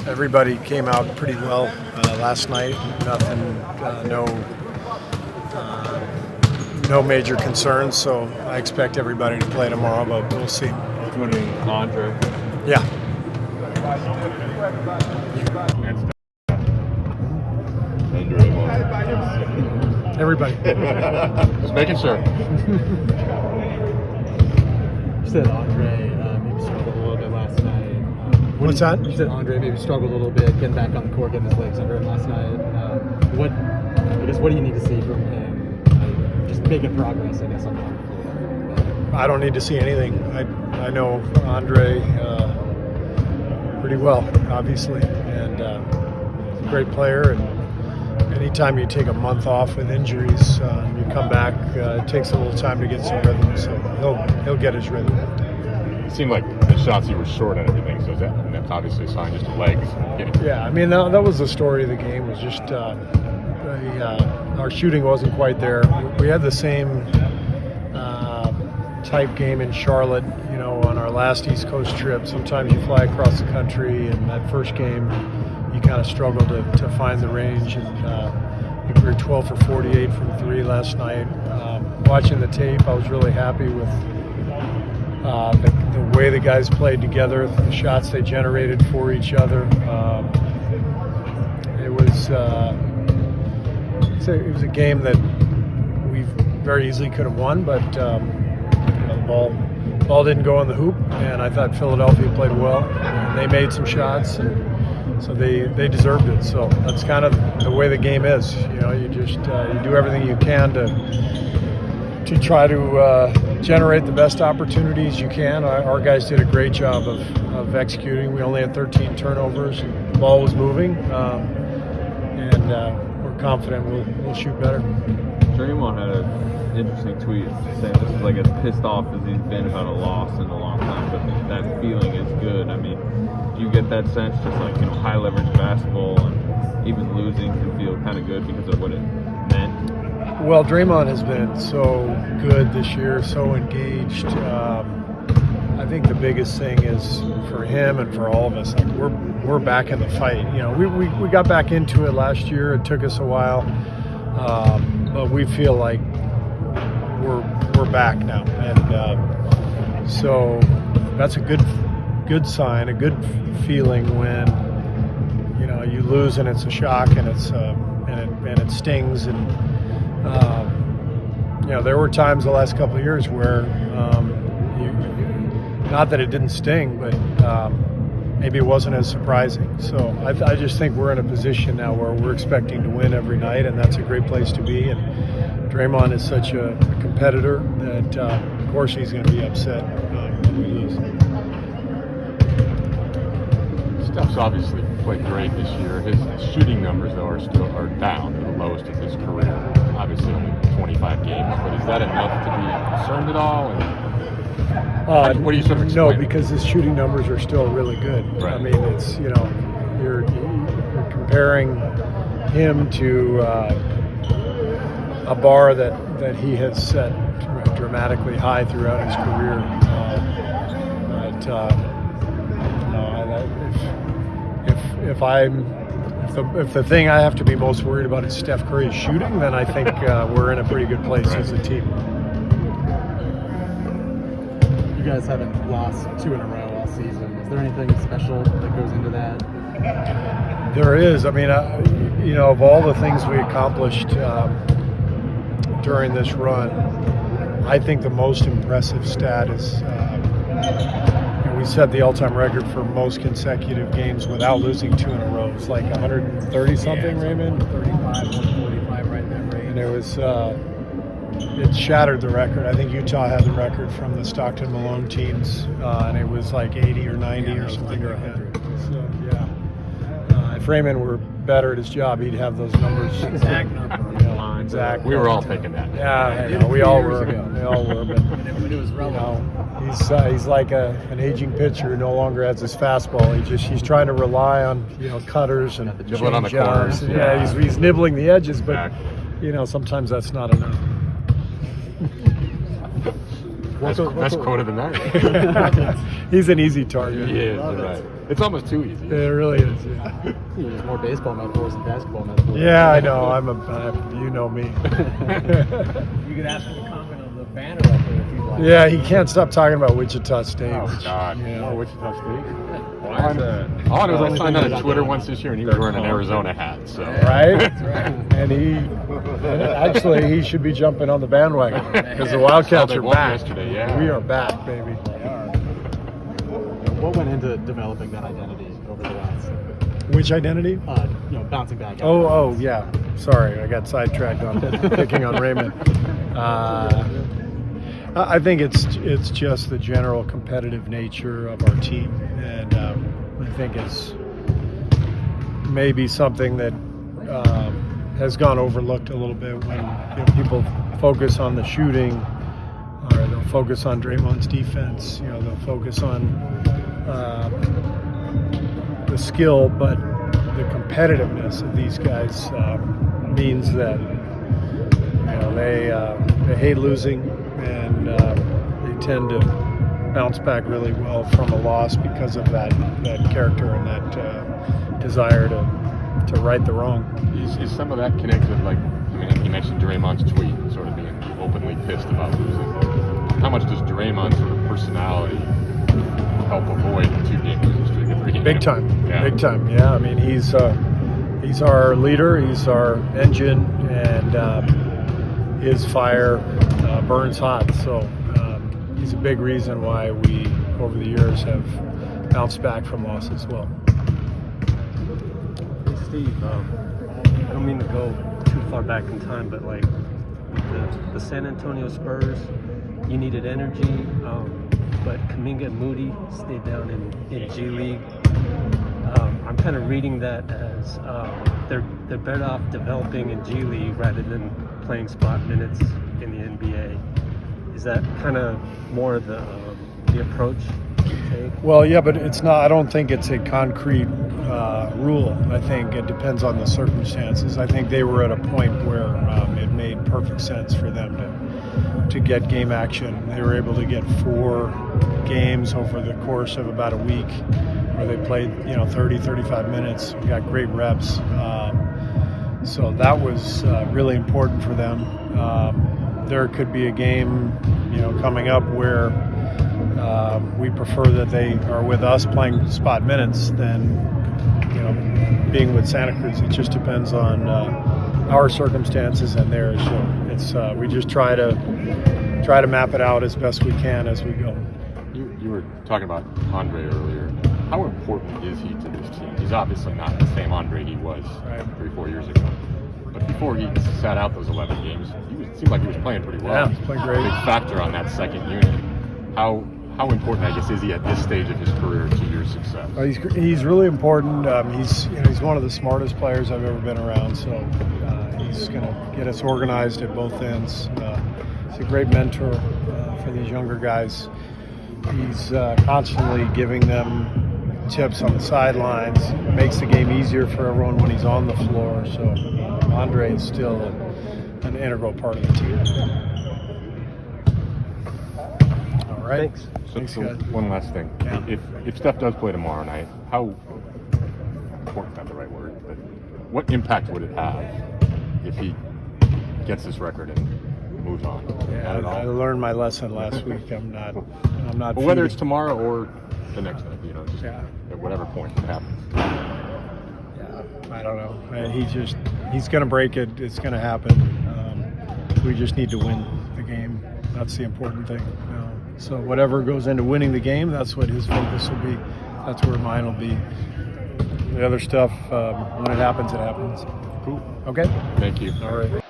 Everybody came out pretty well last night. Nothing, no major concerns. So I expect everybody to play tomorrow, but we'll see. Including Andre. Yeah. Everybody. Just making sure. You said Andre maybe struggled a little bit last night. What's that? You said Andre maybe struggled a little bit getting back on the court, getting his legs under him last night. What do you need to see from him? Just making progress, I guess, on the floor. I don't need to see anything. I know Andre pretty well, obviously, and he's a great player. And anytime you take a month off with injuries, you come back, it takes a little time to get some rhythm. So he'll get his rhythm. It seemed like the shots you were short on everything, so that's obviously a sign, just the legs getting. Yeah, I mean that was the story of the game. Was just our shooting wasn't quite there. We had the same type game in Charlotte, on our last East Coast trip. Sometimes you fly across the country, and that first game you kind of struggled to find the range. And I think we were 12 for 48 from three last night. Watching the tape, I was really happy with the way the guys played together, the shots they generated for each other. It was a game that we very easily could have won, but the ball didn't go in the hoop, and I thought Philadelphia played well. And they made some shots, and so they deserved it. So that's kind of the way the game is. You just you do everything you can to try to generate the best opportunities you can. Our guys did a great job of executing. We only had 13 turnovers. The ball was moving, and we're confident we'll shoot better. Draymond had an interesting tweet saying this is like as pissed off as he's been about a loss in a long time, but that feeling is good. I mean, do you get that sense, just like high leverage basketball and even losing can feel kind of good because of what it meant? Well, Draymond has been so good this year, so engaged. I think the biggest thing is for him and for all of us, like we're back in the fight. We got back into it last year. It took us a while, but we feel like we're back now, and so that's a good sign, a good feeling when you lose and it's a shock and it stings and. There were times the last couple of years where, not that it didn't sting, but maybe it wasn't as surprising. So I just think we're in a position now where we're expecting to win every night, and that's a great place to be. And Draymond is such a competitor that, of course, he's going to be upset when we lose. Steph's obviously played great this year. His shooting numbers, though, are down to the lowest of his career. Obviously, only 25 games, but is that enough to be concerned at all? What do you sort of explain? No, because his shooting numbers are still really good. Right. I mean, it's you're comparing him to a bar that he has set dramatically high throughout his career. If the thing I have to be most worried about is Steph Curry's shooting, then I think we're in a pretty good place as a team. You guys haven't lost 2 in a row all season. Is there anything special that goes into that? There is. I mean, of all the things we accomplished during this run, I think the most impressive stat is we set the all-time record for most consecutive games without losing 2 in a row. It's like 130-something, Raymond? 35, 145, right in that range. And it was, it shattered the record. I think Utah had the record from the Stockton Malone teams, and it was like 80 or 90 or something like that. So, yeah. If Raymond were better at his job, he'd have those numbers. Exact number. Exactly. We were all thinking that. Yeah, we all were. We all were, but it was relevant. he's like an aging pitcher who no longer has his fastball. He's trying to rely on cutters and Dribbling on the corners. Yeah, he's nibbling the edges, but sometimes that's not enough. Best quote of the night. He's an easy target. He is, right. It's almost too easy. It really is. Yeah. You use more baseball metaphors than basketball metaphors. Yeah, I know. You know me. You could ask him to comment on the banner up there if you'd like. Yeah, he can't stop talking about Wichita State. Oh, God. Yeah. More Wichita State. Why is that? All I know is I signed on Twitter once this year, and he was wearing an Arizona hat. So Right? And he should be jumping on the bandwagon because the Wildcats They are won back. yesterday, yeah. We are back, baby. What went into developing that identity over the last, Which identity? bouncing back? Oh, yeah. Sorry, I got sidetracked on picking on Raymond. I think it's just the general competitive nature of our team, and I think it's maybe something that has gone overlooked a little bit when people focus on the shooting, or they'll focus on Draymond's defense. They'll focus on the skill, but the competitiveness of these guys means that they hate losing, and they tend to bounce back really well from a loss because of that character and that desire to right the wrong. Is some of that connected with, you mentioned Draymond's tweet, sort of being openly pissed about losing. How much does Draymond's sort of personality help avoid a 2-game losing streak, a 3-game? Big time. Yeah. Big time. Yeah, I mean, he's our leader, he's our engine, and his fire burns hot. So he's a big reason why we, over the years, have bounced back from losses as well. Hey Steve, I don't mean to go too far back in time, but like the San Antonio Spurs, you needed energy, but Kuminga and Moody stayed down in G League. I'm kind of reading that as they're better off developing in G League rather than playing spot minutes in the NBA. Is that kind of more the approach you take? Well, yeah, but it's not. I don't think it's a concrete rule. I think it depends on the circumstances. I think they were at a point where it made perfect sense for them to get game action. They were able to get 4 games over the course of about a week, where they played 30, 35 minutes. We got great reps. So that was really important for them. There could be a game, coming up where we prefer that they are with us playing spot minutes than being with Santa Cruz. It just depends on our circumstances and theirs. So it's we just try to map it out as best we can as we go. You were talking about Andre earlier. How important is he to this team? He's obviously not the same Andre he was 3-4 years ago. But before he sat out those 11 games, it seemed like he was playing pretty well. Yeah, he's playing great. Big factor on that second unit. How important, I guess, is he at this stage of his career to your success? He's really important. He's one of the smartest players I've ever been around. So he's going to get us organized at both ends. He's a great mentor for these younger guys. He's constantly giving them tips on the sidelines. Makes the game easier for everyone when he's on the floor. So Andre is still an integral part of the team. All right. Thanks, So guys. one last thing. Yeah. If Steph does play tomorrow night, how important's not the right word, but what impact would it have if he gets this record and moves on? Yeah, Not at all? I learned my lesson last week. I'm not. But whether it's tomorrow or the next night, just Yeah. at whatever point it happens. Yeah, I don't know. He's going to break it. It's going to happen. We just need to win the game. That's the important thing. So whatever goes into winning the game, that's what his focus will be. That's where mine will be. The other stuff, when it happens, it happens. Cool. Okay? Thank you. All right.